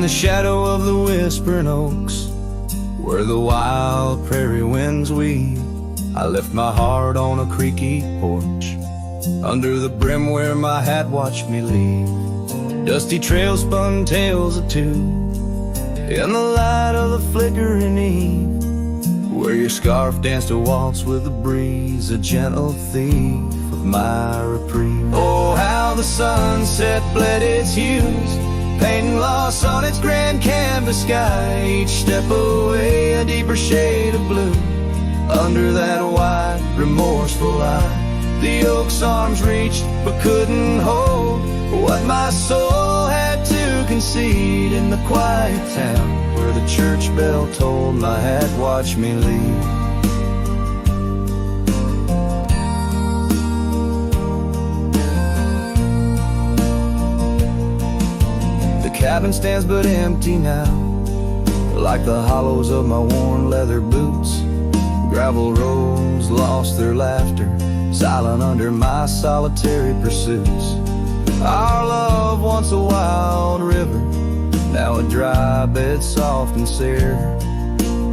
the shadow of the whispering oaks, where the wild prairie winds weave, I left my heart on a creaky porch, under the brim where my hat watched me leave. Dusty trails spun tales of two, in the light of the flickering eve, where your scarf danced a waltz with the breeze, a gentle thief of my reprieve. Oh, how the sunset bled its hues, painting loss on its grand canvas sky. Each step away a deeper shade of blue, under that wide, remorseful eye. The oak's arms reached but couldn't hold what my soul had to concede, in the quiet town where the church bell tolled, my hat watched me leave. The cabin stands but empty now, like the hollows of my worn leather boots. Gravel roads lost their laughter, silent under my solitary pursuits. Our love, once a wild river, now a dry bed soft and sere.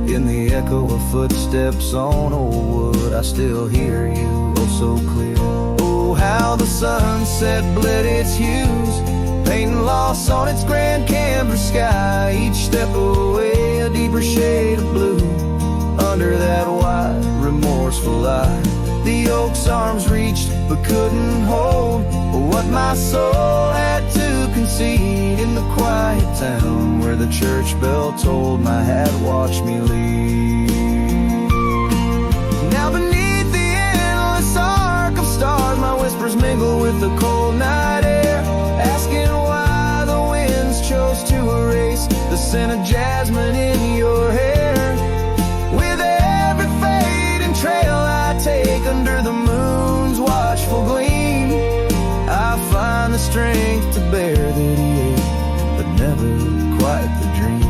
In the echo of footsteps on old wood, I still hear you oh so clear. Oh, how the sunset bled its hues, painting loss on its grand canvas sky. Each step away a deeper shade of blue, under that wide, remorseful eye. The oak's arms reached but couldn't hold what my soul had to concede, in the quiet town where the church bell tolled, my hat watched me leave. Now beneath the endless arc of stars, my whispers mingle with the cold night air, asking why the winds chose to erase the scent of jasmine in your hair. With every fading trail I take under the moon's watchful gleam, I find the strength to bear that ache, but never quite the dream.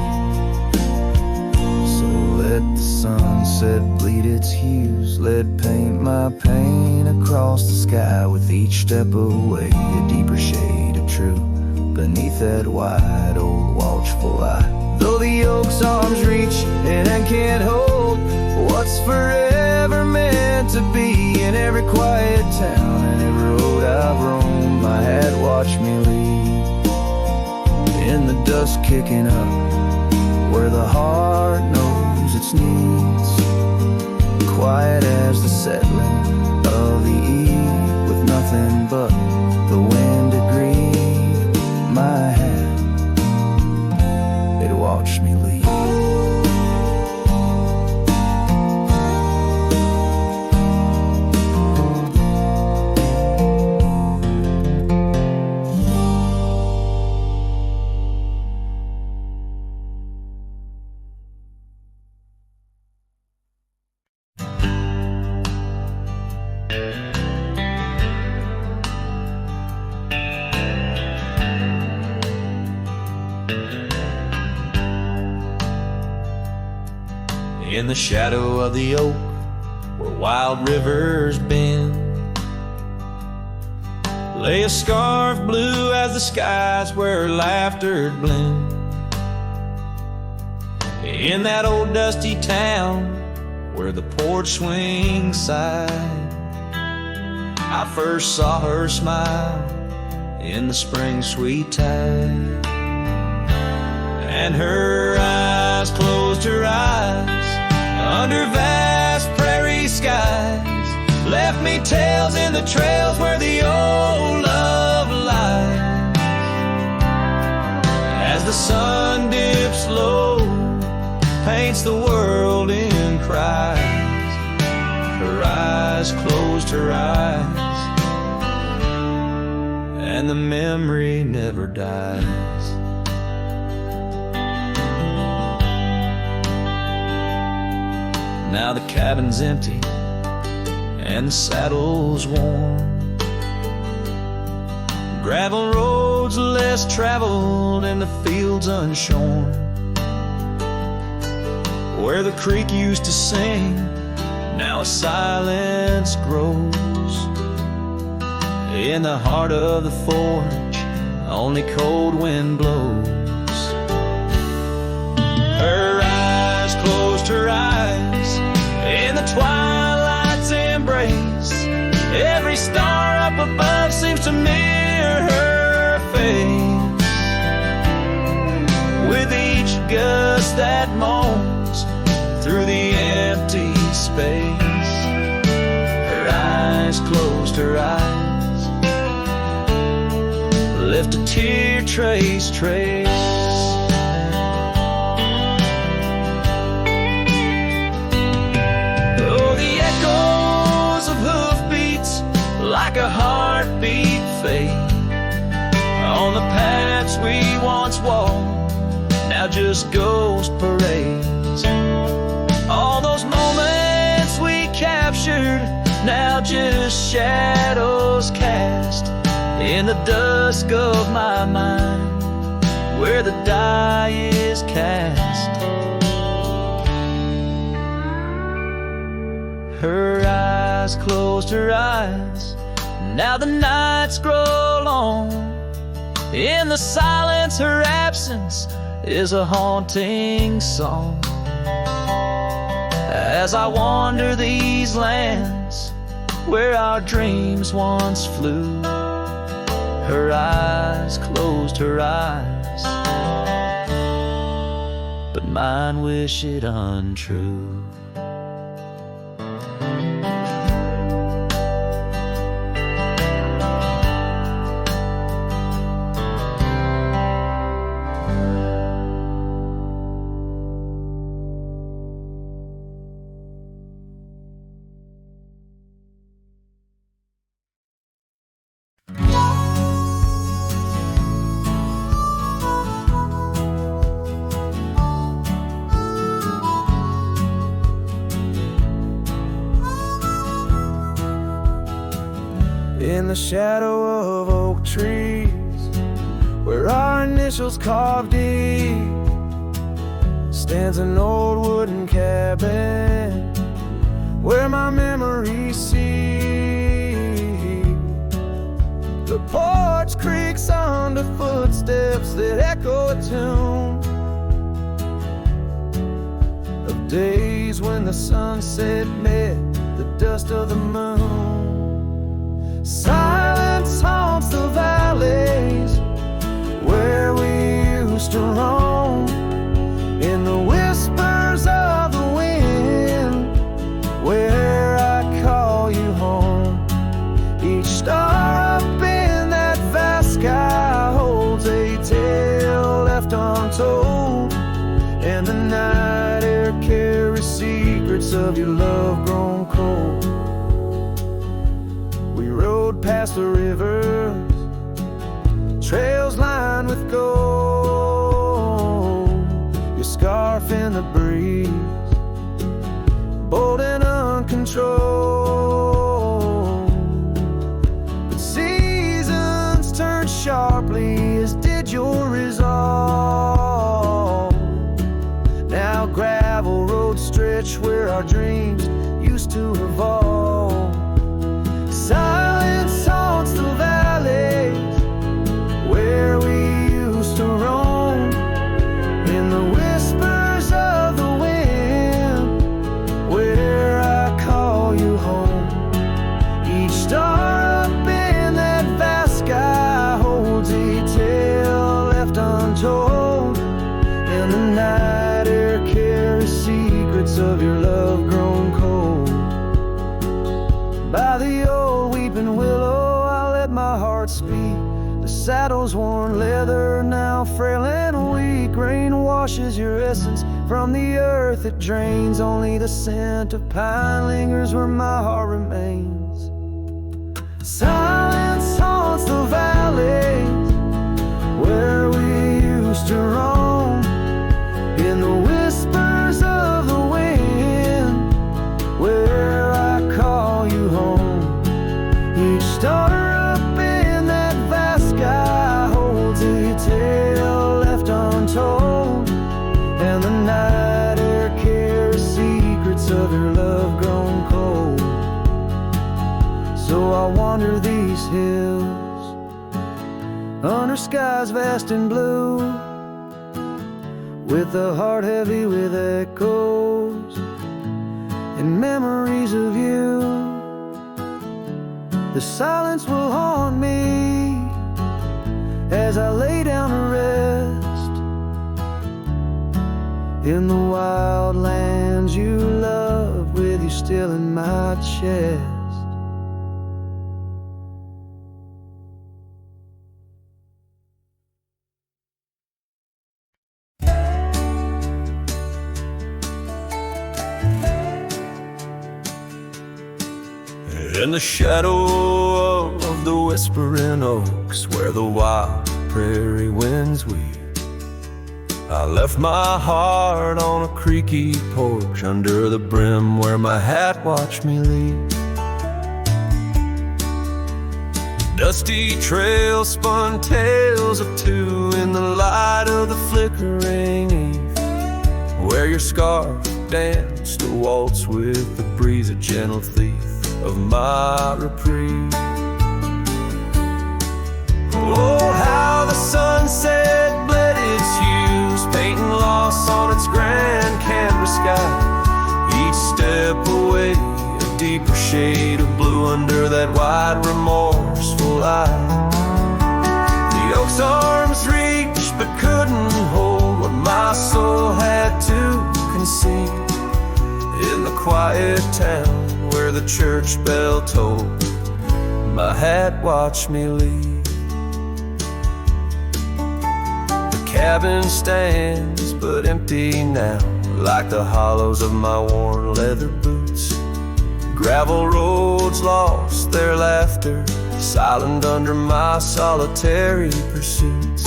So let the sunset bleed its hues, let paint my pain across the sky. With each step away a deeper shade of true, beneath that wide old watchful eye. Though the oak's arms reach and can't hold what's forever meant to be, in every quiet town and every road I've roamed, my hat watched me leave. In the dust kicking up, where the heart knows its needs, quiet as the settling of the eve, with nothing but the wind to grieve, my hat, it watched me leave. In the shadow of the oak, where wild rivers bend, lay a scarf blue as the skies where laughter blend. In that old dusty town where the porch swings side, I first saw her smile in the spring sweet tide, and her eyes closed her eyes under vast prairie skies, left me tales in the trails where the old love lies. As the sun dips low, paints the world in cries, her eyes closed her eyes, and the memory never dies. Now the cabin's empty and the saddle's worn, gravel roads less traveled and the fields unshorn, where the creek used to sing, now a silence grows. In the heart of the forge, only cold wind blows. above seems to mirror her face, with each gust that moans through the empty space. Her eyes closed, her eyes left a tear trace. Oh, the echoes of hoofbeats like a heartbeat fade on the paths we once walked, now just ghost parades. All those moments we captured, now just shadows cast in the dusk of my mind, where the die is cast. Her eyes closed, her eyes, now the nights grow long. In the silence, her absence is a haunting song. As I wander these lands where our dreams once flew, her eyes closed, her eyes, but mine wish it untrue. In the shadow of oak trees, where our initials carved deep, stands an old wooden cabin where my memories see. The porch creaks under footsteps that echo a tune of days when the sunset met the dust of the moon. Silence haunts the valleys where we used to roam, in the whispers of the wind where I call you home. Each star up in that vast sky holds a tale left untold, and the night air carries secrets of your love grown cold. Past the rivers, trails lined with gold, your scarf in the breeze, bold and uncontrolled. But seasons turned sharply, as did your resolve. Now gravel roads stretch where our dreams used to evolve. Silence haunts the valleys where we used to roam, in the whispers of the wind where I call you home. Each star up in that vast sky holds a tale left untold, and the night air carries secrets of your love grown cold. By the old weeping willow I let my heart speak. The saddle's worn leather, now frail and weak. Rain washes your essence from the earth it drains. Only the scent of pine lingers where my heart remains. Silence haunts the valleys where we used to roam, in the whispers of the wind where I call you home. Each star up in that vast sky holds a tale left untold, and the night air carries secrets of your love grown cold. So I wander these hills under skies vast and blue, with a heart heavy with echoes and memories of you. The silence will haunt me as I lay down to rest in the wild lands you love, with you still in my chest. In the shadow of the whispering oaks, where the wild prairie winds weep, I left my heart on a creaky porch under the brim where my hat watched me leave. Dusty trails spun tales of two in the light of the flickering eve, where your scarf danced a waltz with the breeze, a gentle thief of my reprieve. Oh, how the sunset bled its hues, painting loss on its grand canvas sky. Each step away, a deeper shade of blue under that wide, remorseful eye. The oak's arms reached but couldn't hold what my soul had to concede. In the quiet town where the church bell tolled, my hat watched me leave. The cabin stands but empty now, like the hollows of my worn leather boots. Gravel roads lost their laughter, silent under my solitary pursuits.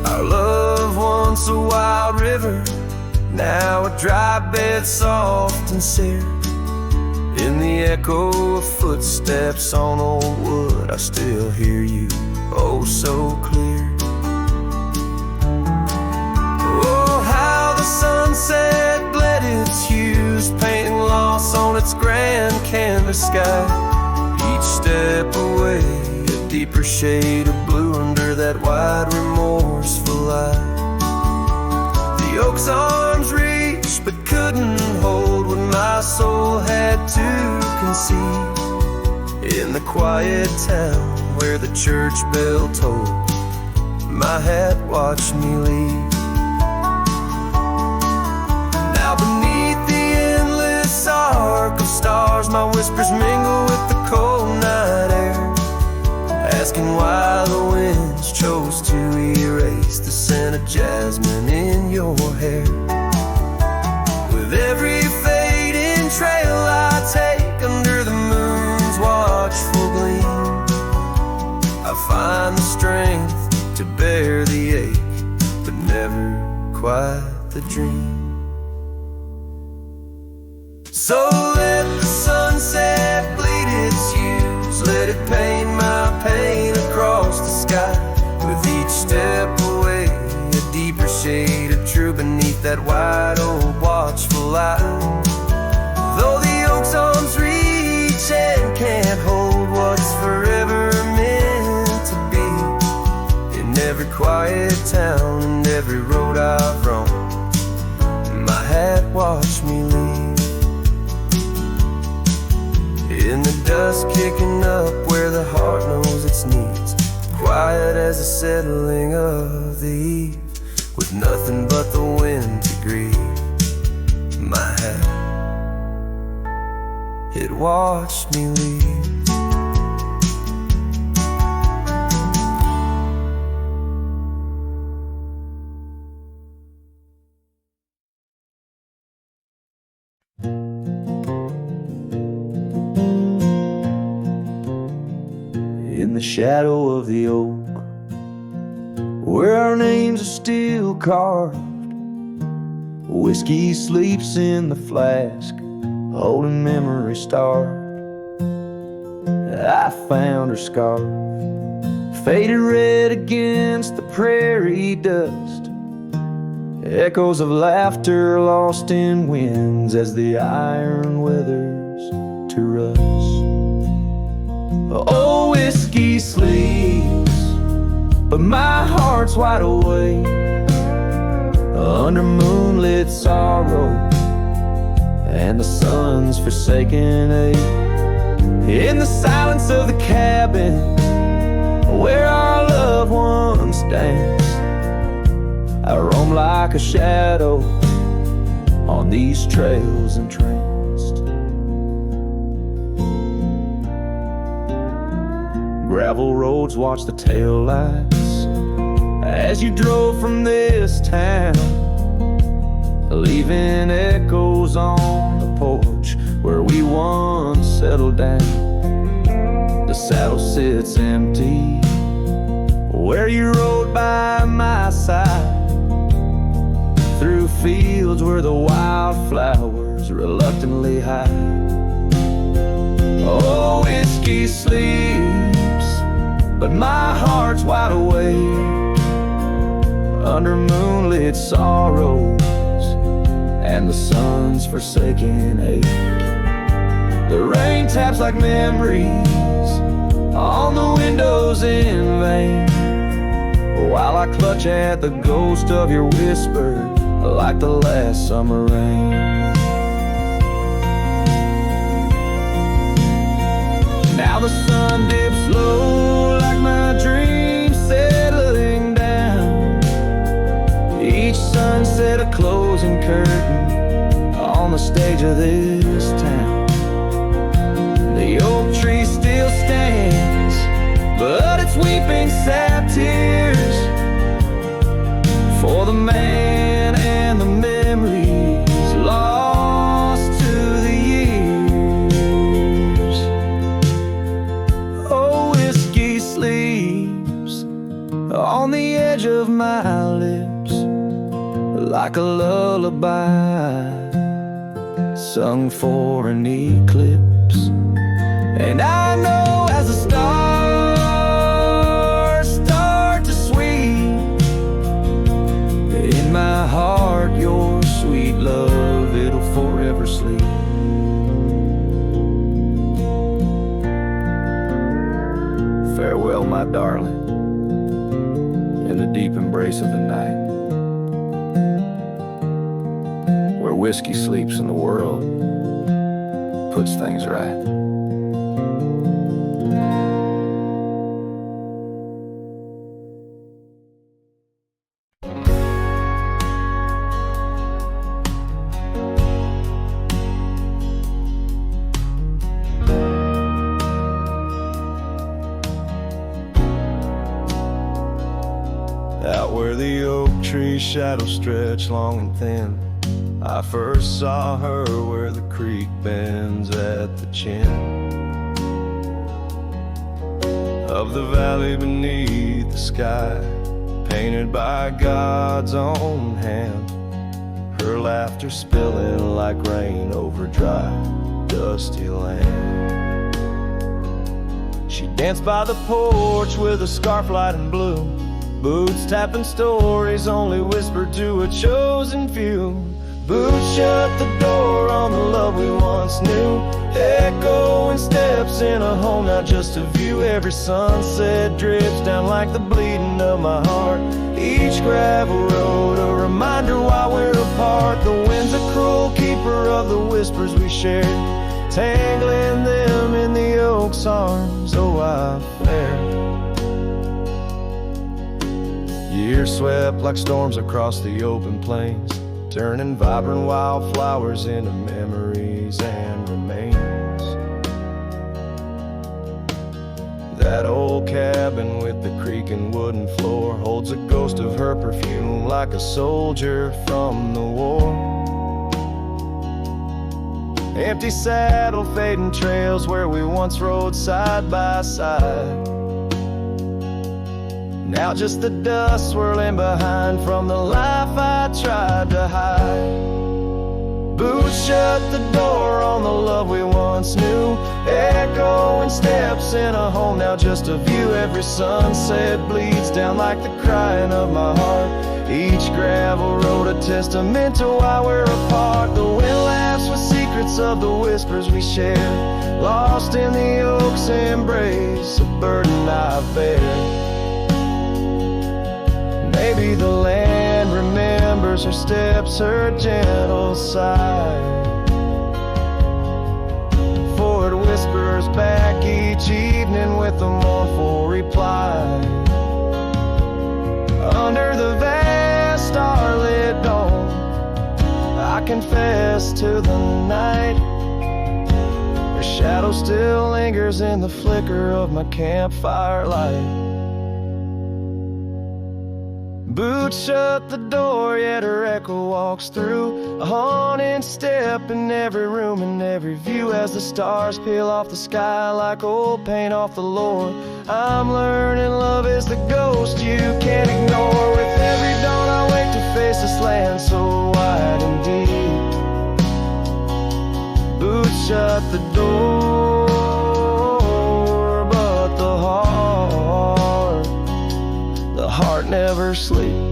Our love, once a wild river, now a dry bed, soft and sere. In the echo of footsteps on old wood, I still hear you, oh so clear. Oh, how the sunset bled its hues, painting loss on its grand canvas sky. Each step away, a deeper shade of blue under that wide, remorseful eye. The oak's arms reached but couldn't hold what my soul had to concede. In the quiet town where the church bell tolled, my hat watched me leave. Now beneath the endless arc of stars, my whispers mingle with the cold night air, asking why the winds chose to erase the scent of jasmine in your hair. With every fading trail I take under the moon's watchful gleam, I find the strength to bear the ache, but never quite the dream. So let the sunset bleed its hues, let it paint my pain across the sky. With each step away, a deeper shade of true beneath that wide old watchful eye. Though the oak's arms reach and can't hold what's forever meant to be, in every quiet town and every road I've roamed, my hat watched me leave. In the dust kicking up where the heart knows its needs, quiet as the settling of the eve, with nothing but the wind to grieve, my hat, it watched me leave. In the shadow of the oak, where our names are still carved, whiskey sleeps in the flask, holding memory starved. I found her scarf, faded red against the prairie dust, echoes of laughter lost in winds as the iron weathers to rust. Oh, whiskey sleeps, but my heart's wide awake under moonlit sorrow. and the sun's forsaken ache. In the silence of the cabin where our loved ones dance, I roam like a shadow on these trails entranced. Gravel roads watch the taillights as you drove from this town, leaving echoes on the porch where we once settled down. The saddle sits empty where you rode by my side, through fields where the wildflowers reluctantly hide. Oh, whiskey sleeps, but my heart's wide awake under moonlit sorrows and the sun's forsaken ache. The rain taps like memories on the windows in vain, while I clutch at the ghost of your whisper like the last summer rain. Now the sun dips low like my dreams settling down. Each sunset a closing curtain on the stage of this town. The oak tree still stands, but it's weeping sad tears for the man and the memories lost to the years. Oh, whiskey sleeps on the edge of my lips like a lullaby sung for an eclipse. And I know as the stars start to sweep in my heart, your sweet love, it'll forever sleep. Farewell, my darling, in the deep embrace of the night, where whiskey sleeps and the world puts things right. Out where the oak tree shadows stretch long and thin, I first saw her where the creek bends at the chin of the valley beneath the sky, painted by God's own hand. Her laughter spilling like rain over dry, dusty land. She danced by the porch with a scarf light and blue, boots tapping stories only whispered to a chosen few. Boots shut the door on the love we once knew, echoing steps in a home, not just a view. Every sunset drips down like the bleeding of my heart. Each gravel road a reminder why we're apart. The wind's a cruel keeper of the whispers we shared, tangling them in the oak's arms. Oh, I fared. Years swept like storms across the open plains, turning vibrant wildflowers into memories and remains. That old cabin with the creaking wooden floor holds a ghost of her perfume like a soldier from the war. Empty saddle, fading trails where we once rode side by side. Now just the dust swirling behind from the life I tried to hide. Boots shut the door on the love we once knew, echoing steps in a home, now just a view. Every sunset bleeds down like the crying of my heart. Each gravel road a testament to why we're apart. The wind laughs with secrets of the whispers we share, lost in the oak's embrace, a burden I bear. Maybe the land remembers her steps, her gentle sigh, whispers back each evening with a mournful reply. Under the vast starlit dome, I confess to the night. Her shadow still lingers in the flicker of my campfire light. Boots shut the door, yet her echo walks through, a haunting step in every room and every view. As the stars peel off the sky like old paint off the Lord, I'm learning love is the ghost you can't ignore. With every dawn I wake to face this land so wide and deep. Boots shut the door, but the heart never sleeps.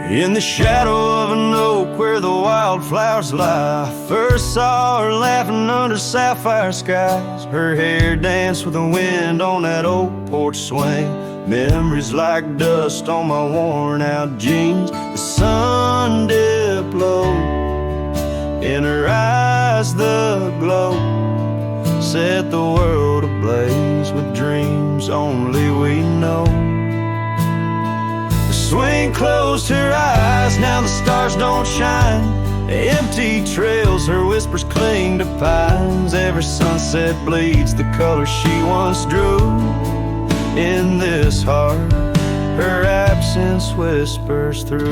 In the shadow of an oak where the wildflowers lie, I first saw her laughing under sapphire skies. Her hair danced with the wind on that oak porch swing. Memories like dust on my worn out jeans. The sun dipped low, in her eyes the glow set the world ablaze with dreams only we know. Swing closed her eyes, now the stars don't shine. Empty trails, her whispers cling to pines. Every sunset bleeds the color she once drew. In this heart, her absence whispers through.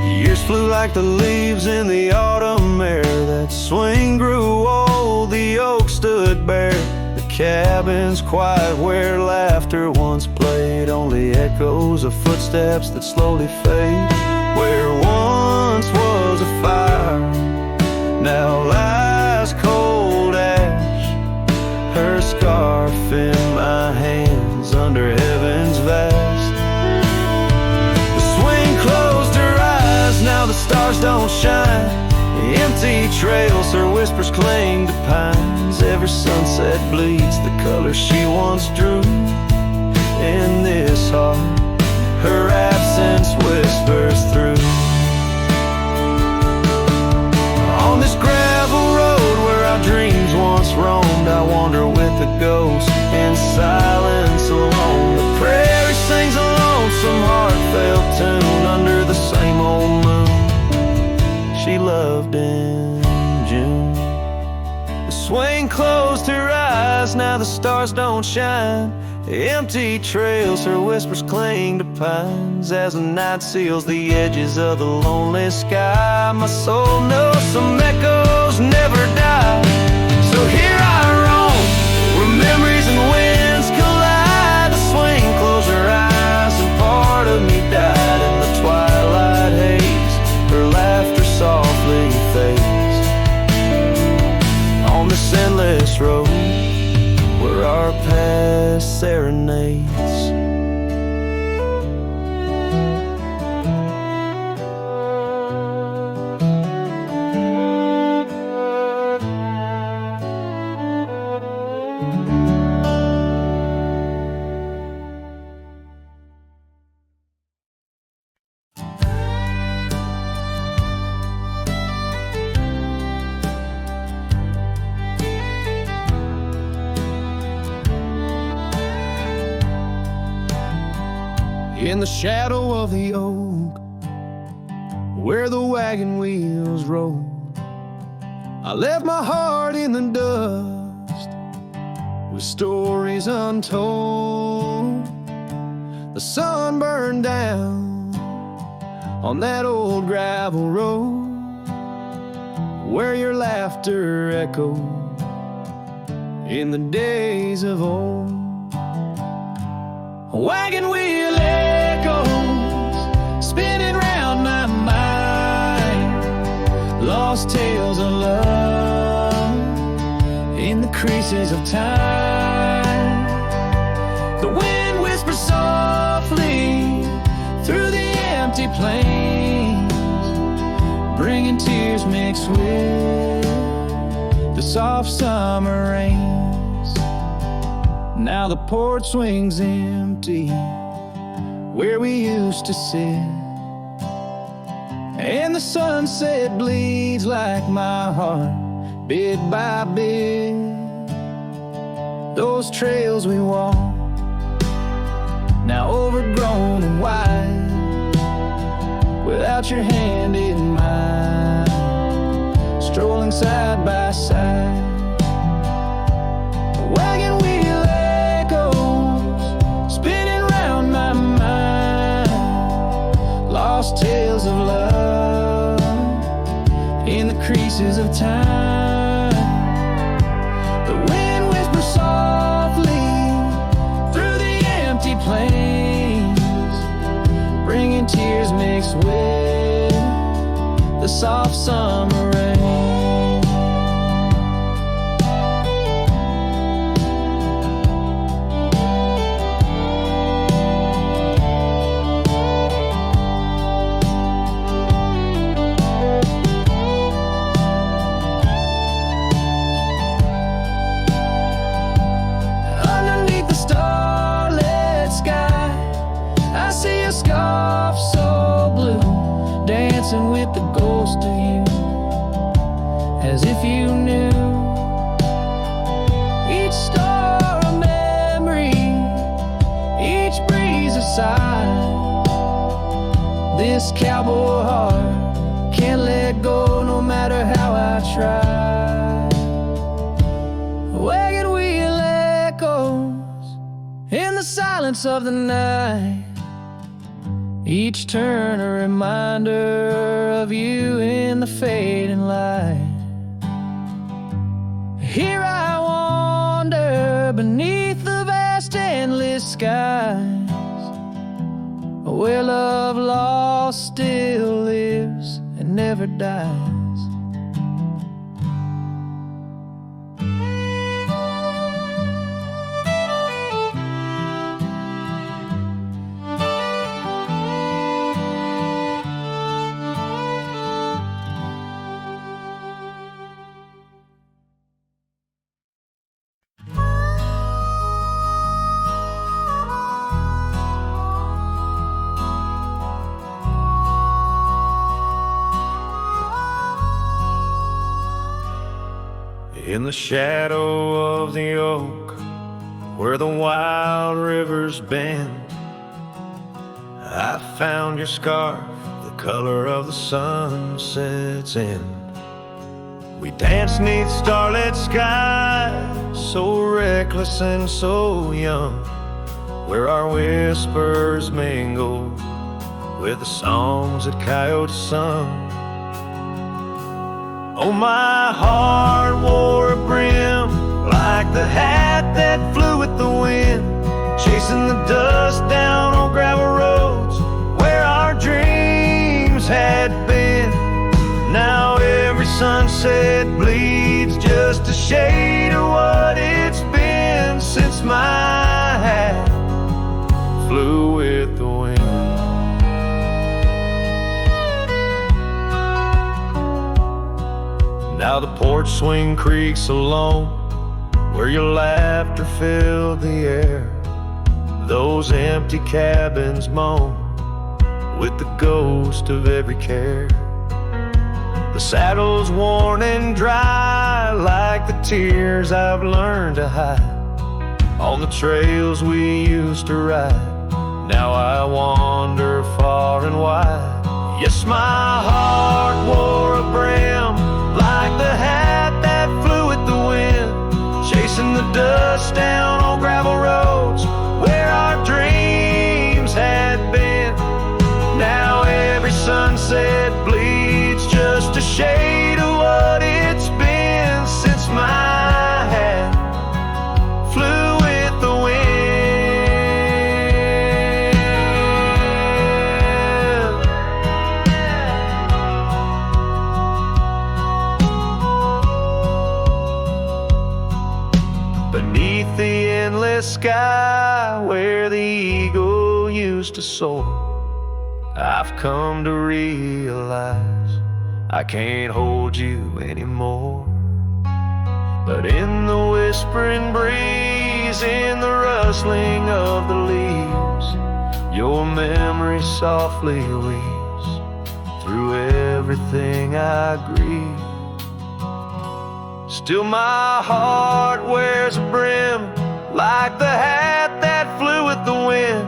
Years flew like the leaves in the autumn air. That swing grew old, the oak stood bare. The cabin's quiet where laughter once played. Only echoes of footsteps that slowly fade. Where once was a fire, now lies cold ash. Her scarf in my hands under heaven's vast. The swing closed her eyes, now the stars don't shine. Empty trails, her whispers cling to pines. Every sunset bleeds the color she once drew. In this heart, her absence whispers through. On this gravel road where our dreams once roamed, I wander with the ghost in silence alone. The prairie sings a lonesome heartfelt tune under the same old moon she loved in June. The swing closed her eyes, now the stars don't shine. Empty trails, her whispers cling to pines. As the night seals the edges of the lonely sky, my soul knows some echoes never die. So here I roam, where memories and winds collide. The swing closed her eyes and part of me died in the twilight haze. Her laughter softly fades on this endless road where our past serenades. In the shadow of the oak, where the wagon wheels roll, I left my heart in the dust with stories untold. The sun burned down on that old gravel road where your laughter echoed in the days of old. A wagon wheel echoes spinning round my mind, lost creases of time. The wind whispers softly through the empty plains, bringing tears mixed with the soft summer rains. Now the porch swing's empty where we used to sit, and the sunset bleeds like my heart, bit by bit. Those trails we walk, now overgrown and wide, without your hand in mine, strolling side by side. A wagon wheel echoes, spinning round my mind, lost tales of love in the creases of time. The wind whispers softly through the empty plains, bringing tears mixed with the soft summer rain. Underneath the starlit sky, I see a scarf so blue, dancing with the ghost of you, as if you knew. Each star a memory, each breeze a sigh. This cowboy heart can't let go no matter how I try. Wagon wheel echoes in the silence of the night, each turn a reminder of you in the fading light. Here I wander beneath the vast endless skies, where love lost still lives and never dies. In the shadow of the oak, where the wild rivers bend, I found your scarf, the color of the sunset's end. We danced 'neath starlit skies, so reckless and so young, where our whispers mingled with the songs that coyotes sung. Oh, my heart wore a brim like the hat that flew with the wind, chasing the dust down on gravel roads where our dreams had been. Now every sunset bleeds just a shade of what it's been since my hat flew with the wind. Now the porch swing creaks alone, where your laughter filled the air. Those empty cabins moan with the ghost of every care. The saddle's worn and dry like the tears I've learned to hide on the trails we used to ride. Now I wander far and wide. Yes, my heart wore a brim like the hat that flew with the wind, chasing the dust down on gravel roads where our dreams had been. Now every sunset bleeds just a shade of what it's been since my hat flew with the wind. high where the eagle used to soar. I've come to realize I can't hold you anymore. But in the whispering breeze, in the rustling of the leaves, your memory softly weaves through everything I grieve. Still my heart wears a brim, like the hat that flew with the wind,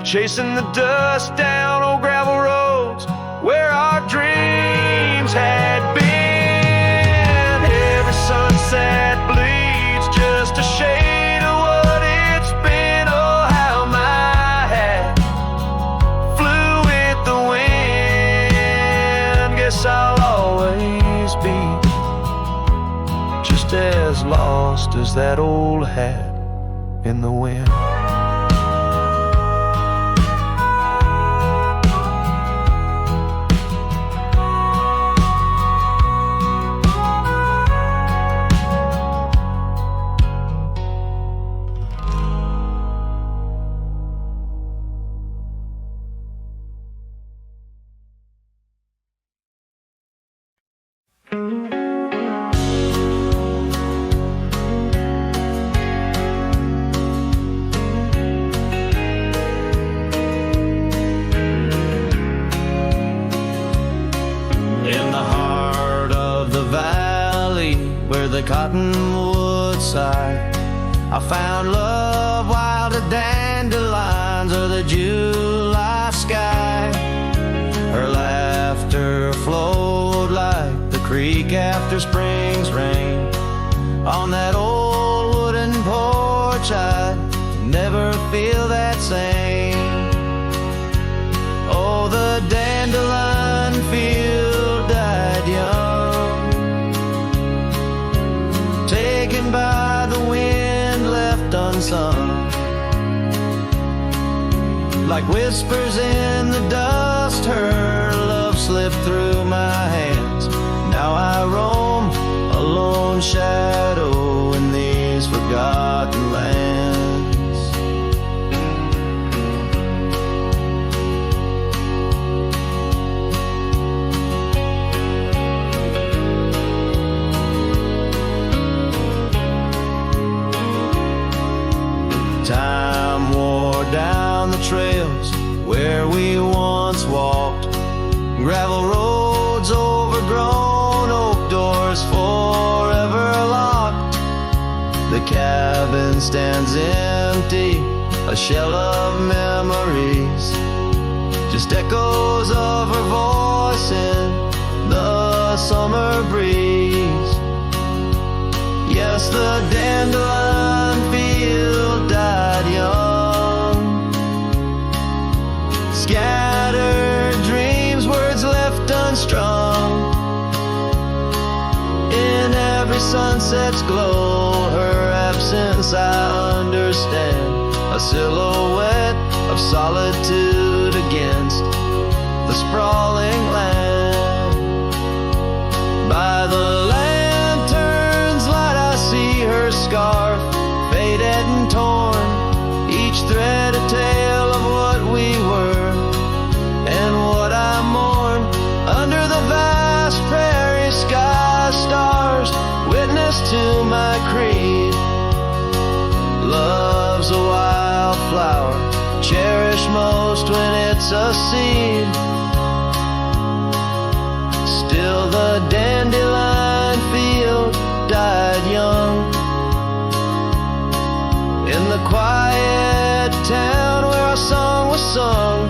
chasing the dust down old gravel roads where our dreams had been. Every sunset bleeds just a shade of what it's been. Oh, how my hat flew with the wind. Guess I'll always be just as lost as that old hat in the wind. The cottonwood side, I found love wild as dandelions or the July sky. Her laughter flowed like the creek after spring's rain. On that old wooden porch I'd never feel that same. Oh, the dandelion field died young, taken by the wind, left unsung. Like whispers in the dust, her love slipped through my hands. Now I roam, a lone shadow in these forgotten lands. Time wore down the trails where we once walked, gravel roads overgrown, oak doors forever locked. The cabin stands empty, a shell of memories, just echoes of her voice in the summer breeze. Yes, the dandelion field died young, scattered dreams, words left unstrung. In every sunset's glow, her absence I understand, a silhouette of solitude against the sprawling land. By the lantern's light I see her scarf, faded and torn, each thread a tale of what we were and what I mourn. Under the vast prairie sky, stars witness to my creed. Love's a wildflower, cherished most when it's a seed. Still the dandelion field died young. In the quiet town where our song was sung,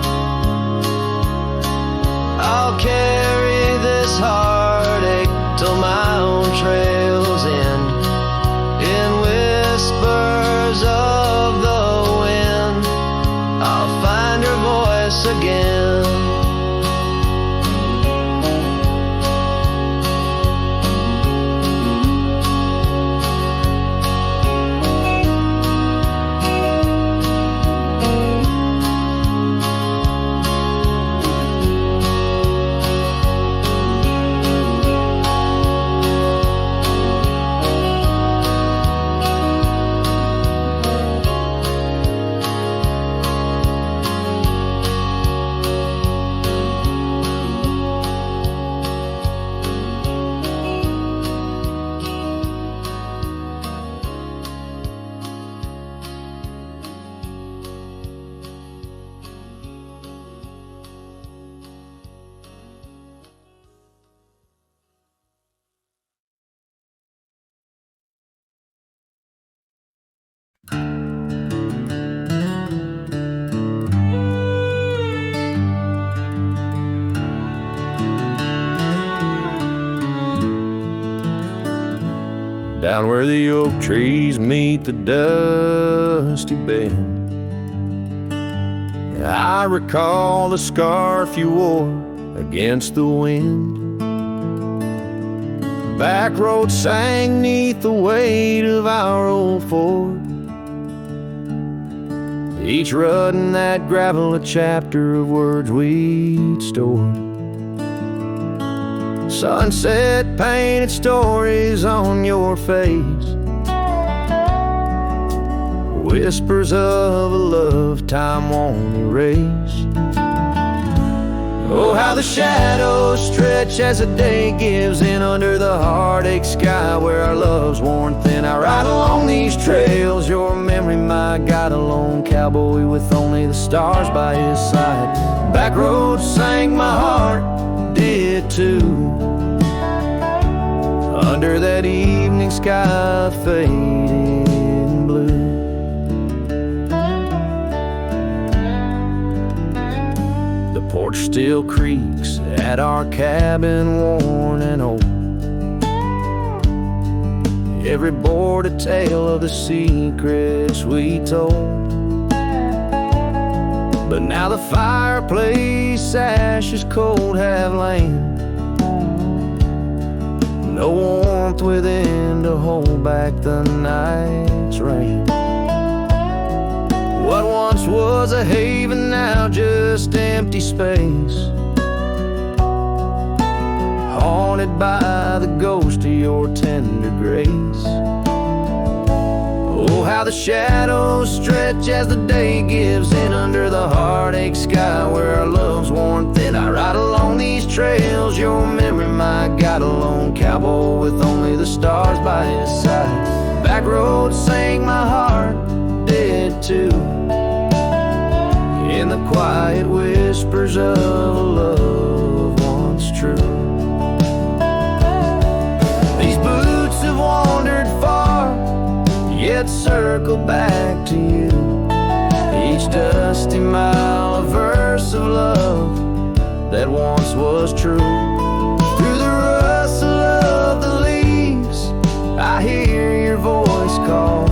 I'll carry this heartache till my own trails end. In whispers of the wind, I'll find her voice again. down where the oak trees meet the dusty bend. I recall the scarf you wore against the wind. Back road sang 'neath the weight of our old Ford, each rut in that gravel a chapter of words we'd stored. Sunset painted stories on your face, whispers of a love time won't erase. Oh, how the shadows stretch as the day gives in under the heartache sky where our love's worn thin. I ride along these trails, your memory my guide, a lone cowboy with only the stars by his side. Back roads sang my heart, did too, under that evening sky fading blue. The porch still creaks at our cabin, worn and old. Every board a tale of the secrets we told. But now the fireplace ashes cold have lain, no warmth within to hold back the night's rain. What once was a haven now just empty space, haunted by the ghost of your tender grace. Oh, how the shadows stretch as the day gives in under the heartache sky where our love's worn thin. I ride along these trails, your memory my guide, a lone cowboy with only the stars by his side. Back roads sang my heart, did too, in the quiet whispers of a love once true. These boots have wandered far, yet circle back to you. Each dusty mile a verse of love that once was true. Through the rustle of the leaves I hear your voice call,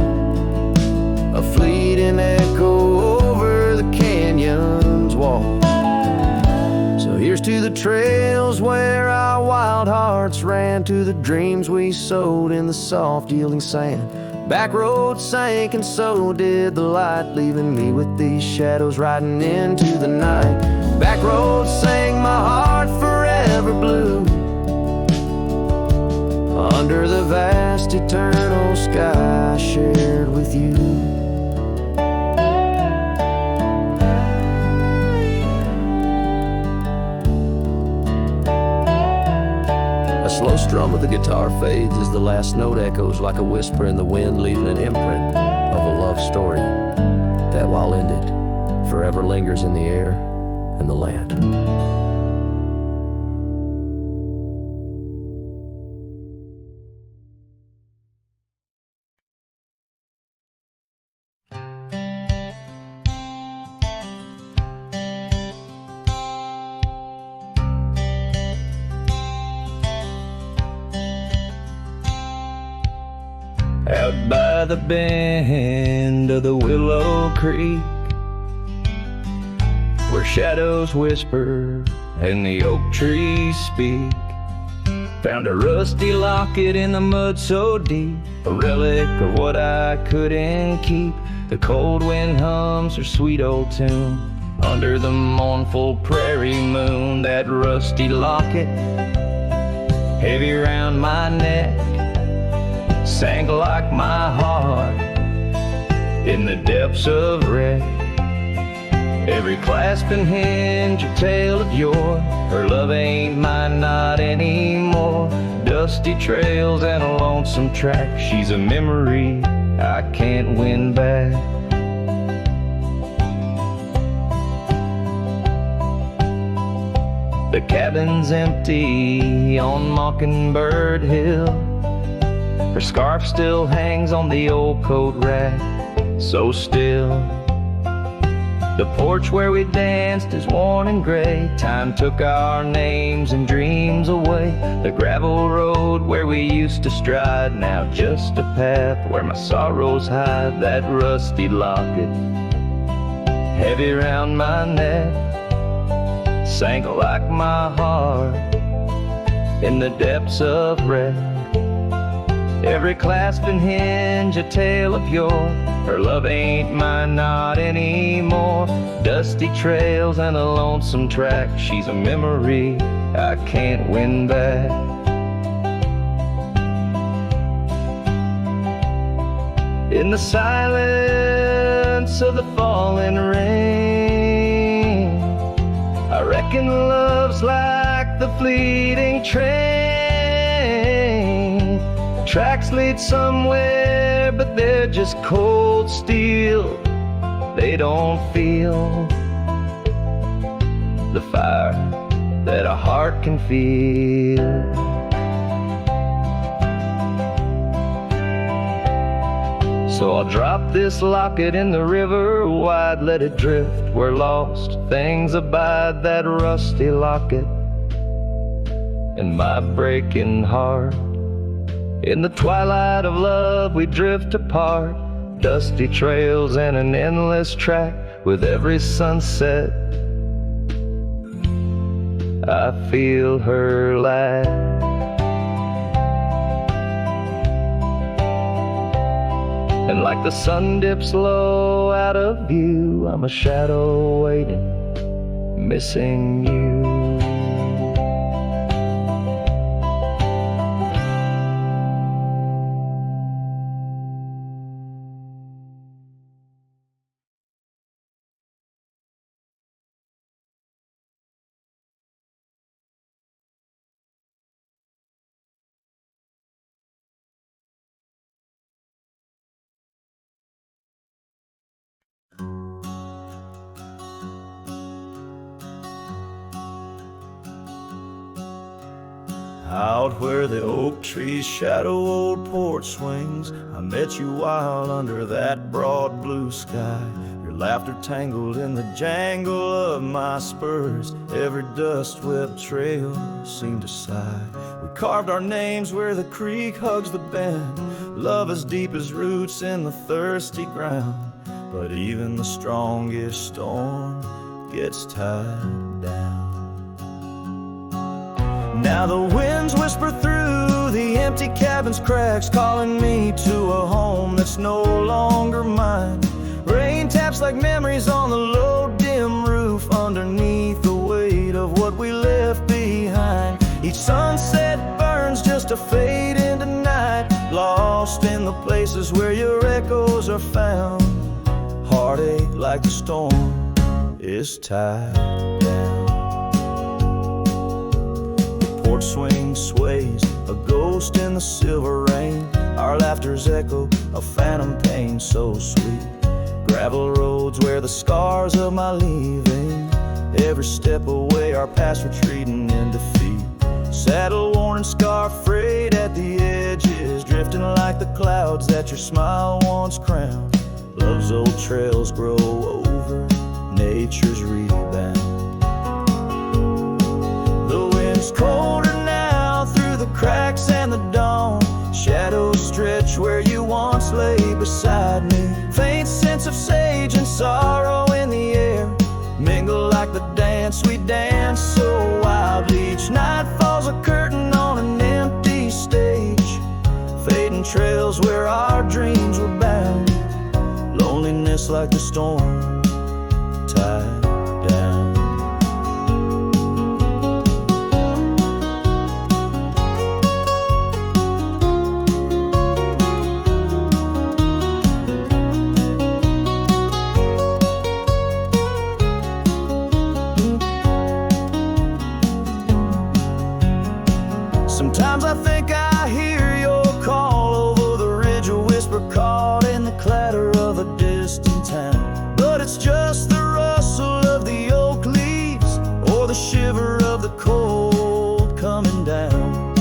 a fleeting echo over the canyon's wall. So here's to the trails where our wild hearts ran, to the dreams we sowed in the soft yielding sand. Back roads sank and so did the light, leaving me with these shadows riding into the night. Back roads sang my heart forever blue, under the vast eternal sky shared with you. A slow strum of the guitar fades as the last note echoes like a whisper in the wind, leaving an imprint of a love story that, while ended, forever lingers in the air and the land. Out by the bend of the Willow Creek, where shadows whisper and the oak trees speak, found a rusty locket in the mud so deep, a relic of what I couldn't keep. The cold wind hums her sweet old tune under the mournful prairie moon. That rusty locket, heavy round my neck, sank like my heart in the depths of wreck. Every clasp and hinge a tale of yore, her love ain't mine, not anymore. Dusty trails and a lonesome track, she's a memory I can't win back. The cabin's empty on Mockingbird Hill, her scarf still hangs on the old coat rack, so still. The porch where we danced is worn and gray. Time took our names and dreams away. The gravel road where we used to stride, now just a path where my sorrows hide. That rusty locket, heavy round my neck, sank like my heart in the depths of wreck. Every clasp and hinge a tale of yore. Her love ain't mine, not anymore. Dusty trails and a lonesome track. She's a memory I can't win back. In the silence of the falling rain, I reckon love's like the fleeting train. Tracks lead somewhere, but they're just cold steel. They don't feel the fire that a heart can feel. So I'll drop this locket in the river wide, let it drift where lost things abide. That rusty locket and my breaking heart. In the twilight of love we drift apart. Dusty trails and an endless track. With every sunset I feel her laugh. And like the sun dips low out of view, I'm a shadow waiting, missing you. Out where the oak trees shadow old porch swings, I met you wild under that broad blue sky. Your laughter tangled in the jangle of my spurs. Every dust-swept trail seemed to sigh. We carved our names where the creek hugs the bend. Love as deep as roots in the thirsty ground. But even the strongest storm gets tied down. Now the winds whisper through the empty cabin's cracks, calling me to a home that's no longer mine. Rain taps like memories on the low dim roof, underneath the weight of what we left behind. Each sunset burns just to fade into night, lost in the places where your echoes are found. Heartache like the storm is tied down. Porch swing sways, a ghost in the silver rain. Our laughter's echo, a phantom pain so sweet. Gravel roads where the scars of my leaving. Every step away, our past retreating in defeat. Saddle worn and scar frayed at the edges, drifting like the clouds that your smile once crowned. Love's old trails grow over nature's rebound. The wind's colder now through the cracks and the dawn. Shadows stretch where you once lay beside me. Faint sense of sage and sorrow in the air mingle like the dance we dance so wildly. Each night falls a curtain on an empty stage, fading trails where our dreams were bound. Loneliness like the storm tied down. Sometimes I think I hear your call over the ridge, a whisper caught in the clatter of a distant town. But it's just the rustle of the oak leaves, or the shiver of the cold coming down.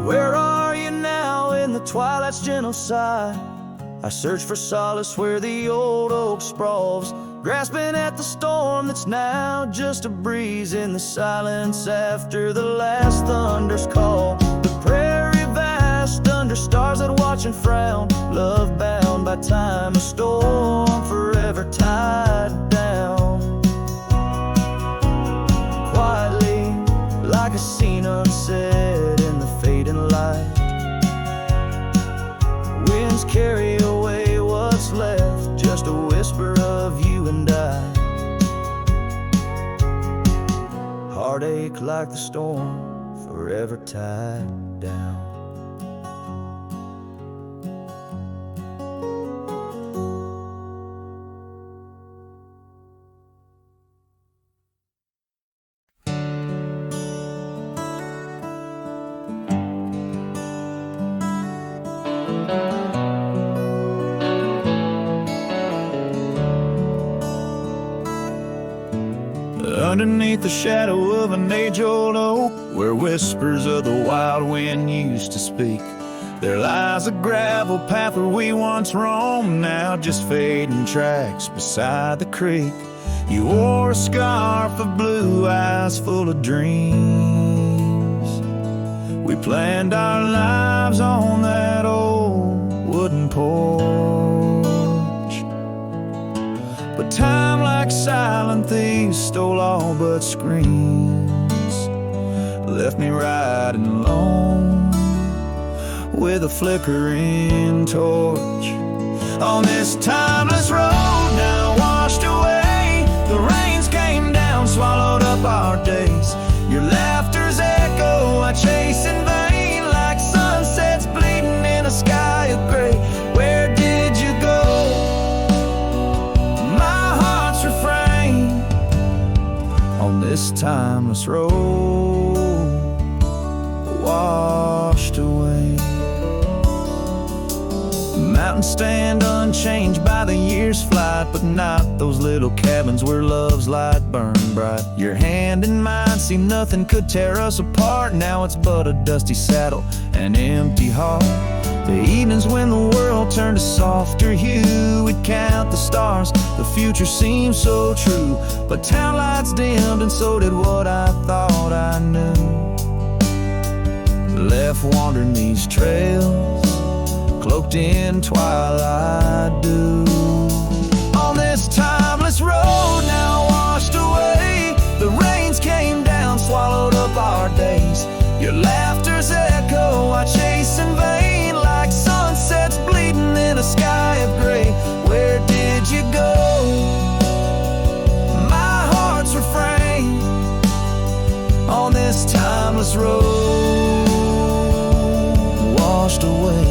Where are you now in the twilight's gentle sigh? I search for solace where the old oak sprawls, grasping at the storm that's now just a breeze in the silence after the last thunder's call. The prairie vast under stars that watch and frown, love bound by time, a storm forever tied down. Quietly, like a scene unsaid in the fading light, winds carry away what's left, just a whisper of you and I. Heartache like the storm, forever tied down. Underneath the shadow of an age-old oak, where whispers of the wild wind used to speak, there lies a gravel path where we once roamed, now just fading tracks beside the creek. You wore a scarf of blue eyes full of dreams. We planned our lives on that old wooden porch, but time, like silent thieves, stole all but screams, left me riding alone with a flickering torch. On this timeless road now washed away, the rains came down, swallowed up our days. Your laughter's echo I chase in vain, like sunsets bleeding in a sky of gray. Where did you go? My heart's refrain on this timeless road washed away. Mountains stand unchanged by the year's flight, but not those little cabins where love's light burned bright. Your hand in mine, see nothing could tear us apart. Now it's but a dusty saddle, an empty heart. The evenings when the world turned a softer hue, we'd count the stars, the future seemed so true. But town lights dimmed and so did what I thought I knew. Left wandering these trails, cloaked in twilight dew. On this timeless road now washed away, the rains came down, swallowed up our days. Your laughter's echo I chase in vain, like sunsets bleeding in a sky of gray. Where did you go? My heart's refrain on this timeless road washed away.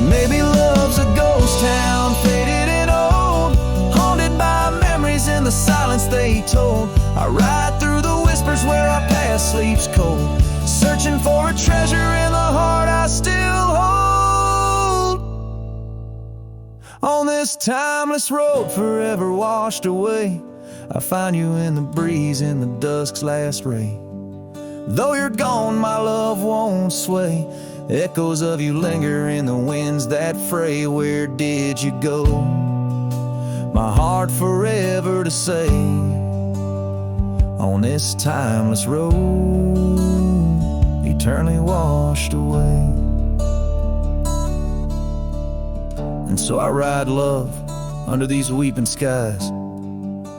Maybe love's a ghost town, faded and old, haunted by memories in the silence they told. I ride through the whispers where our past sleeps cold, searching for a treasure in the heart I still hold. On this timeless road forever washed away, I find you in the breeze in the dusk's last ray. Though you're gone, my love won't sway, echoes of you linger in the winds that fray. Where did you go? My heart forever to say, on this timeless road, eternally washed away. And so I ride love under these weeping skies,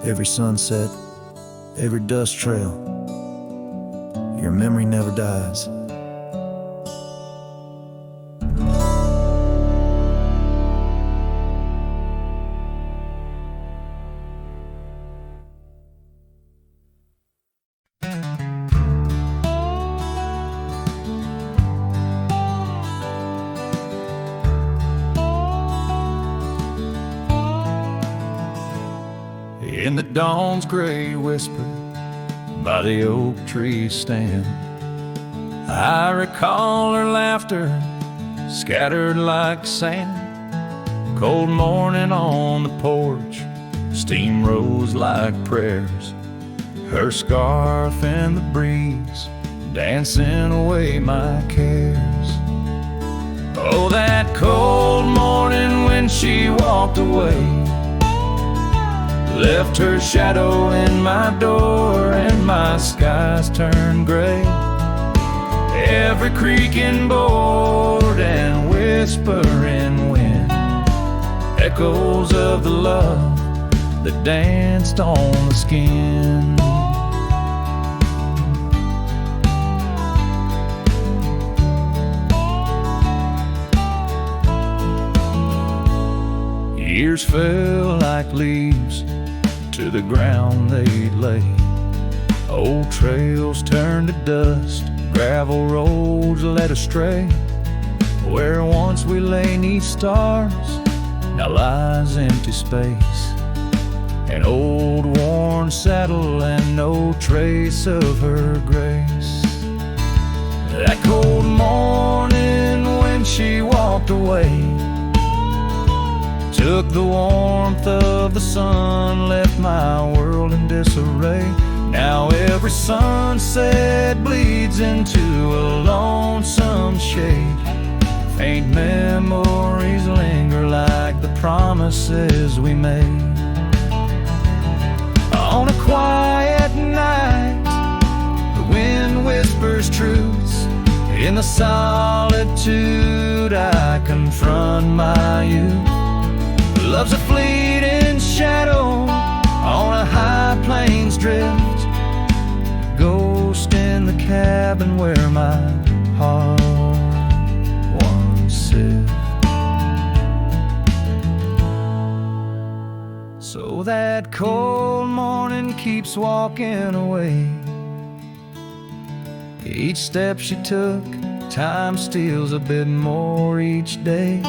every sunset, every dust trail, your memory never dies. In the dawn's gray whisper by the oak tree stand, I recall her laughter scattered like sand. Cold morning on the porch, steam rose like prayers, her scarf in the breeze dancing away my cares. Oh, that cold morning when she walked away, left her shadow in my door, and my skies turned gray. Every creaking board and whispering wind, echoes of the love that danced on the skin. Years fell like leaves to the ground they'd lay. Old trails turned to dust, gravel roads led astray. Where once we lay 'neath stars, now lies empty space. An old worn saddle and no trace of her grace. That cold morning when she walked away, took the warmth of the sun, left my world in disarray. Now every sunset bleeds into a lonesome shade. Faint memories linger like the promises we made. On a quiet night, the wind whispers truths. In the solitude I confront my youth. Love's a fleeting shadow on a high plains drift, ghost in the cabin where my heart once sit. So that cold morning keeps walking away. Each step she took, time steals a bit more each day.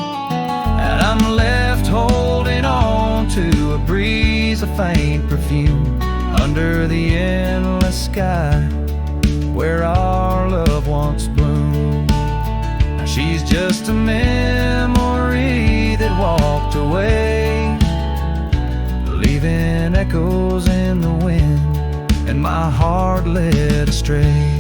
And I'm left holding on to a breeze, a faint perfume, under the endless sky where our love once bloomed. Now she's just a memory that walked away, leaving echoes in the wind and my heart led astray.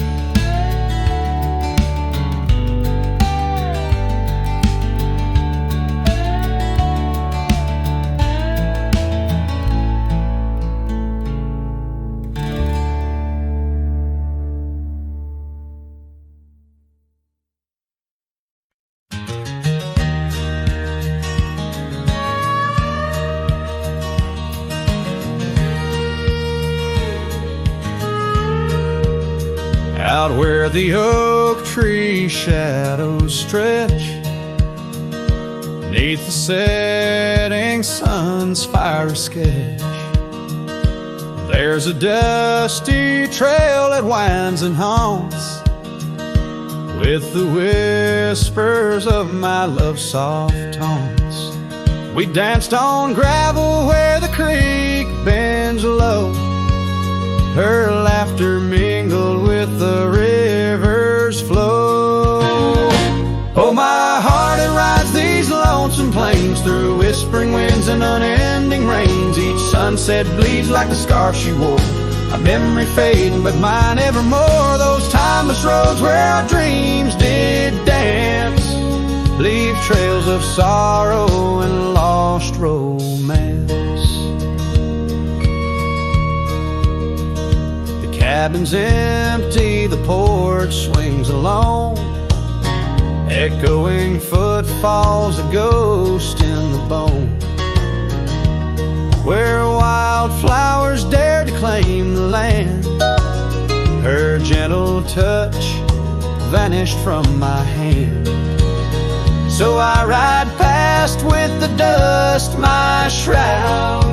Out where the oak tree shadows stretch, neath the setting sun's fiery sketch, there's a dusty trail that winds and haunts with the whispers of my love's soft taunts. We danced on gravel where the creek bends low, her laughter mingled with the river's flow. Oh, my heart, it rides these lonesome plains through whispering winds and unending rains. Each sunset bleeds like the scarf she wore, a memory fading but mine evermore. Those timeless roads where our dreams did dance leave trails of sorrow and lost romance. Cabin's empty, the porch swings alone, echoing footfalls, a ghost in the bone. Where wildflowers dared to claim the land, her gentle touch vanished from my hand. So I ride past with the dust, my shroud,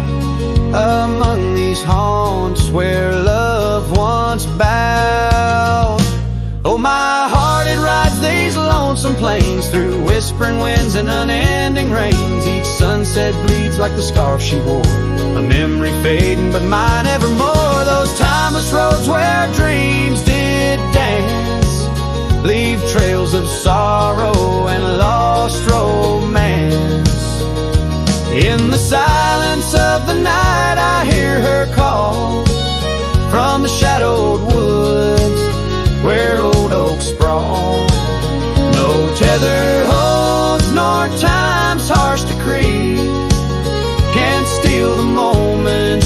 among these haunts where love once bowed. Oh, my heart, it rides these lonesome plains through whispering winds and unending rains. Each sunset bleeds like the scarf she wore, a memory fading but mine evermore. Those timeless roads where our dreams did dance leave trails of sorrow and lost romance. In the silence of the night I hear her call from the shadowed woods where old oaks sprawl. No tether holds nor time's harsh decree can steal the moment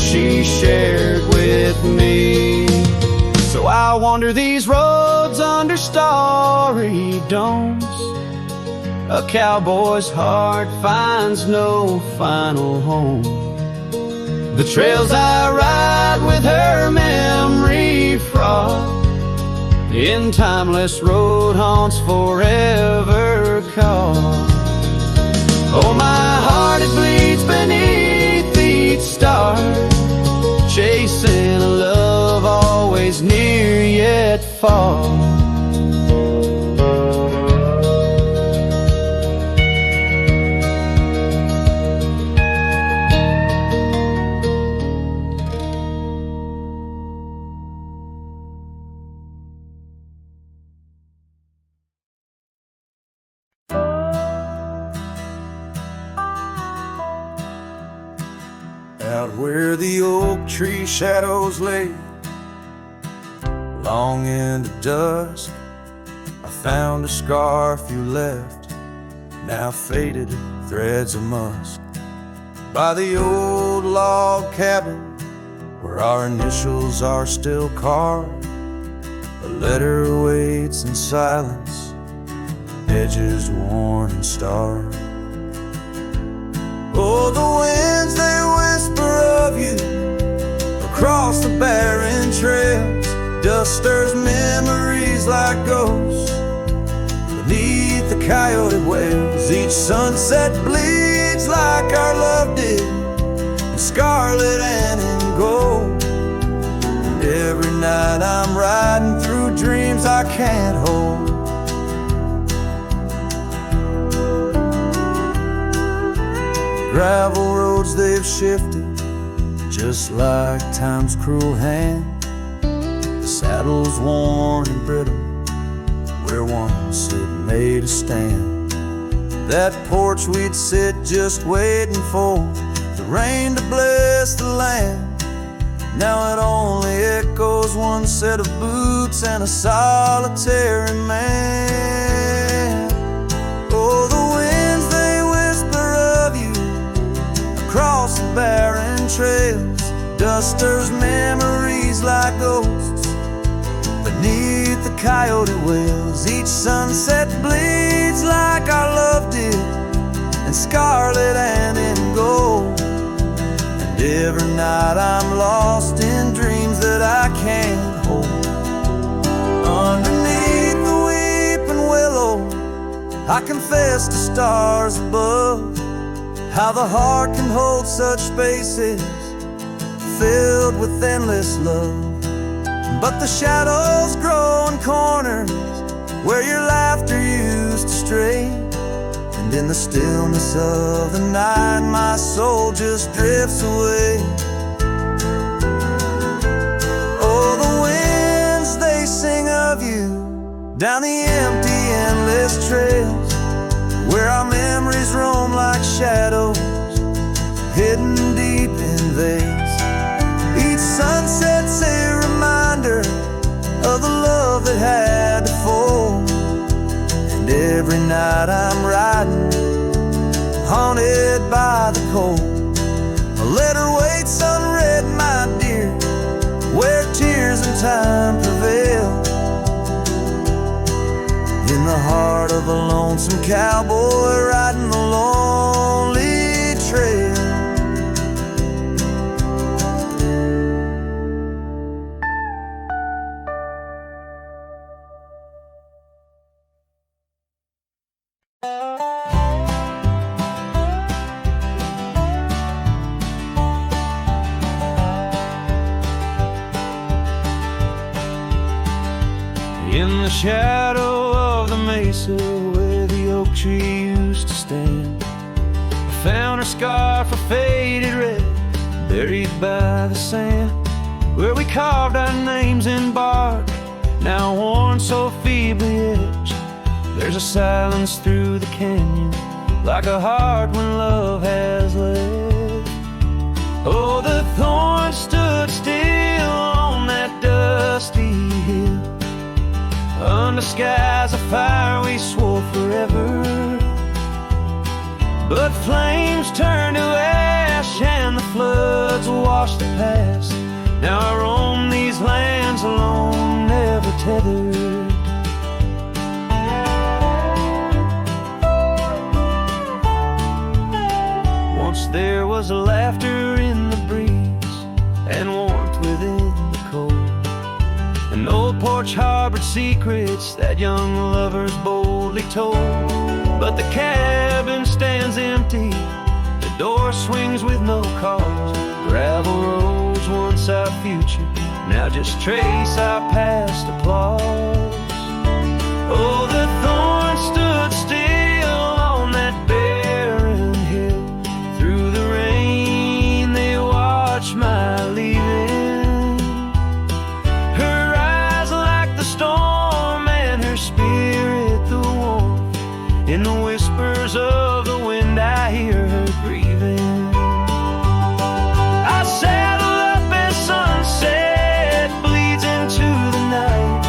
don'ts. A cowboy's heart finds no final home. The trails I ride with her memory fraught, in timeless road haunts forever caught. Oh, my heart, it bleeds beneath each star, chasing a love always near yet far. Out where the oak tree shadows lay, long into dusk, I found a scarf you left, now faded threads of musk. By the old log cabin, where our initials are still carved, a letter waits in silence, edges worn and starred. Oh, the winds, they whisper of you across the barren trails. Dust stirs memories like ghosts beneath the coyote wails. Each sunset bleeds like our love did, in scarlet and in gold. And every night I'm riding through dreams I can't hold. Gravel roads, they've shifted just like time's cruel hand. The saddle's worn and brittle where once it made a stand. That porch we'd sit just waiting for the rain to bless the land. Now it only echoes one set of boots and a solitary man. Oh, the winds, they whisper of you across the barren trails. Dust stirs memories like ghosts beneath the coyote wails. Each sunset bleeds like our love did, in scarlet and in gold. And every night I'm lost in dreams that I can't hold. Underneath the weeping willow, I confess to stars above how the heart can hold such spaces filled with endless love. But the shadows grow in corners where your laughter used to stray. And in the stillness of the night my soul just drifts away. Oh, the winds, they sing of you down the empty, endless trails where our memories roam like shadows hidden deep in veils. Each sunset's a reminder of the love that had to fall. And every night I'm riding, haunted by the cold. A letter waits unread, my dear, where tears and time prevail. In the heart of a lonesome cowboy riding the lonely trail. In the shadow of the mesa where the oak tree used to stand, I found her scarf of faded red, buried by the sand, where we carved our names in bark, now worn so feebly etched. There's a silence through the canyon, like a heart when love has left. Oh, the thorns stood still on that dusty hill, under skies of fire we swore forever. But flames turned to ash and the floods washed the past. Now I roam these lands alone, never tethered. porch harbored secrets that young lovers boldly told. But the cabin stands empty, the door swings with no cause. Gravel roads, once our future, now just trace our past applause. Oh, the thorn stood still on that barren hill. Through the rain they watched my leaving. Her eyes like the storm and her spirit the warmth. In the whispers of the wind I hear her grieving. I saddle up as sunset bleeds into the night.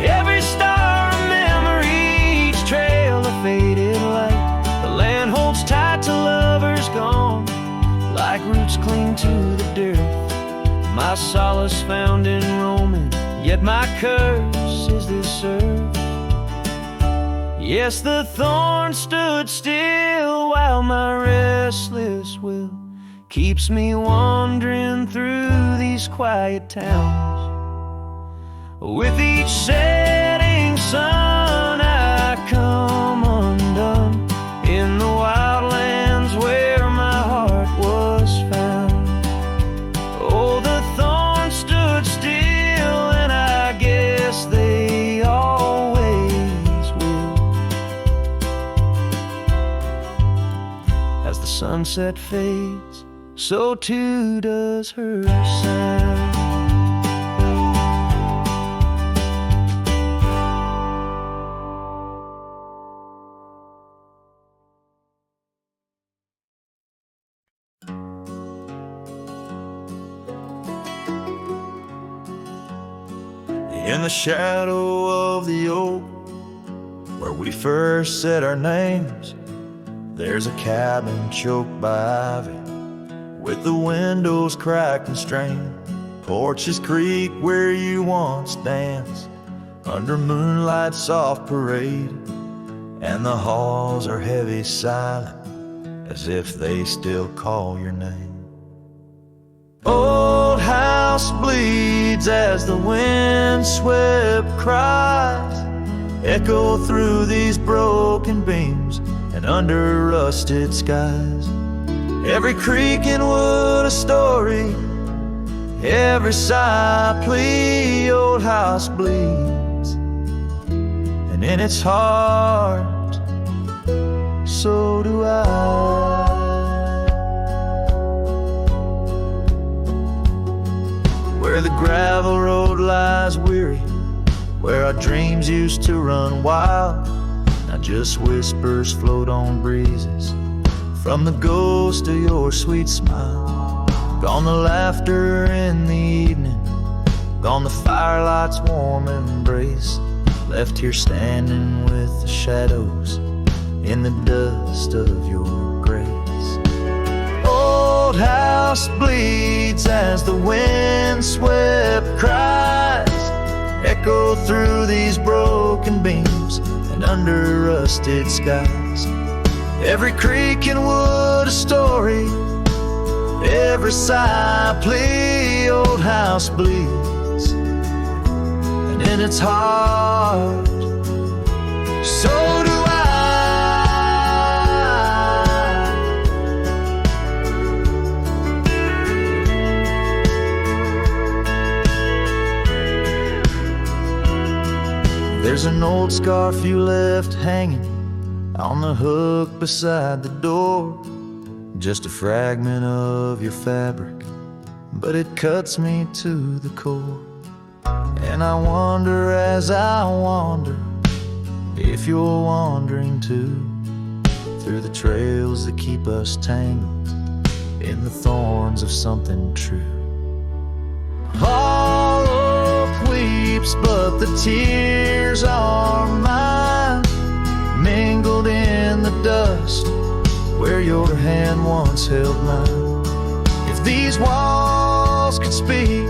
Every star a memory, each trail a faded light. The land holds tight to lovers gone, like roots cling to the dirt. My solace found in roaming, yet my curse is this earth. Yes, the thorn stood still while my restless will keeps me wandering through these quiet towns. With each setting sun I come undone in the wildlands where my heart was found. Oh, the thorn stood still, and I guess they always will. As the sunset fades, so too does her sound. In the shadow of the oak, where we first said our names, there's a cabin choked by ivy, with the windows cracked and strained. Porches creak where you once danced, under moonlight's soft parade, and the halls are heavy silent, as if they still call your name. Old house bleeds as the wind-swept cries echo through these broken beams and under rusted skies. Every creak and wood a story, every sigh a plea. Old house bleeds, and in its heart, so do I. Where the gravel road lies weary, where our dreams used to run wild, now just whispers float on breezes from the ghost of your sweet smile. Gone the laughter in the evening, gone the firelight's warm embrace, left here standing with the shadows in the dust of your grace. Old house bleeds as the wind-swept cries echo through these broken beams and under rusted skies. Every creak and wood a story, every sigh a plea. Old house bleeds, and in its heart, so do I. There's an old scarf you left hanging on the hook beside the door, just a fragment of your fabric, but it cuts me to the core. And I wonder as I wander if you're wandering too, through the trails that keep us tangled in the thorns of something true. All hope weeps, but the tears are mine, mingled in the dust where your hand once held mine. If these walls could speak,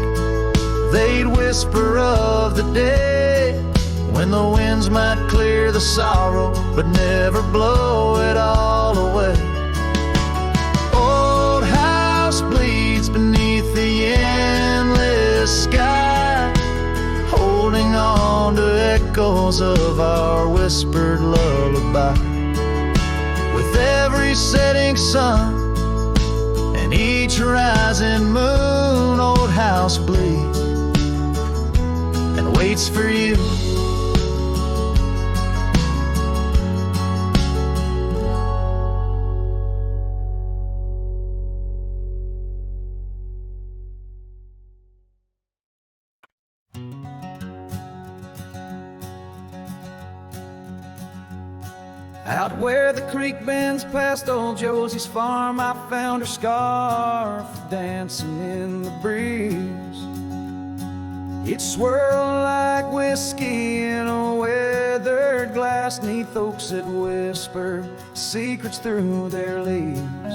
they'd whisper of the day, when the winds might clear the sorrow but never blow it all away. Old house bleeds beneath the endless sky, holding echoes of our whispered lullaby. With every setting sun and each rising moon, old house bleeds and waits for you. Out where the creek bends past old Josie's farm, I found her scarf dancing in the breeze. It swirled like whiskey in a weathered glass, 'neath oaks that whisper secrets through their leaves.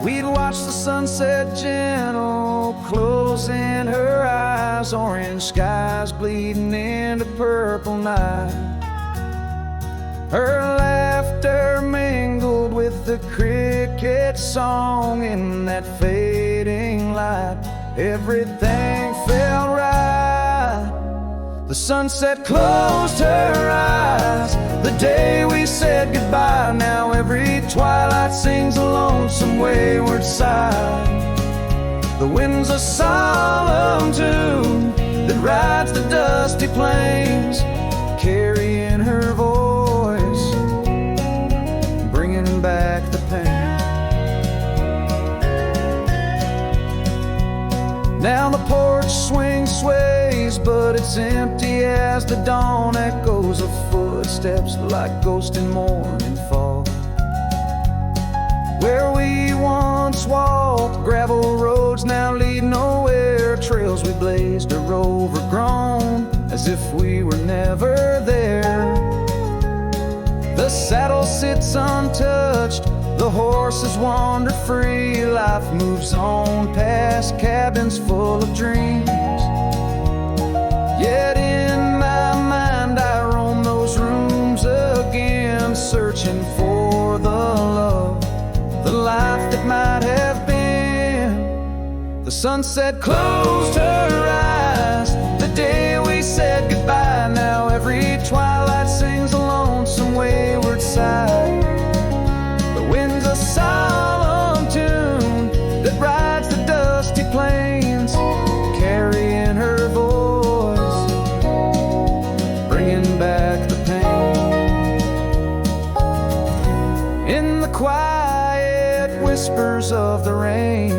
We'd watch the sunset gentle, closing her eyes, orange skies bleeding into purple night. Her laughter mingled with the cricket song in that fading light. Everything felt right. The sunset closed her eyes the day we said goodbye. Now every twilight sings a lonesome wayward sigh. The wind's a solemn tune that rides the dusty plains, carrying her voice, bringing back the pain. Now the porch swing sways, but it's empty as the dawn echoes of footsteps like ghosts in morning fog. Where we once walked, gravel roads now lead nowhere. Trails we blazed are overgrown, as if we were never there. The saddle sits untouched, the horses wander free. Life moves on past cabins full of dreams. Yet in my mind I roam those rooms again, searching for the love, the life that might have been. The sunset closed her eyes the day we said goodbye. Now every twilight sings a lonesome wayward sigh. The wind's a solemn tune that rides the dusty plains, carrying her voice, bringing back the pain. In the quiet whispers of the rain,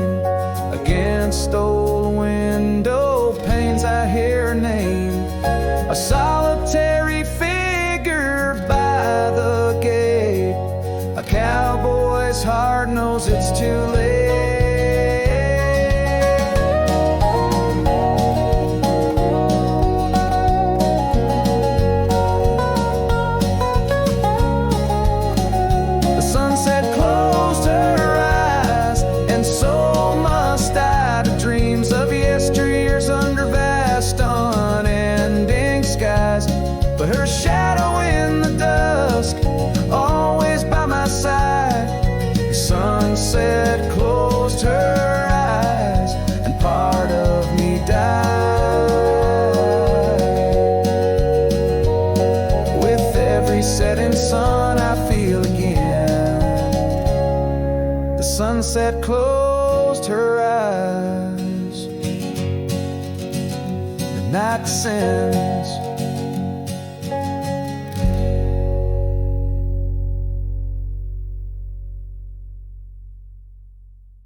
against old window panes I hear her name, a solitary figure by the gate. A cowboy's heart knows it's too late. The sunset closed her eyes, and so must I, to dreams of yesteryears under vast unending skies. But her shadow in the dusk, always by my side. The sunset closed her eyes, and part of me died. With every setting sun I feel again. The sunset closed her eyes. The night descends,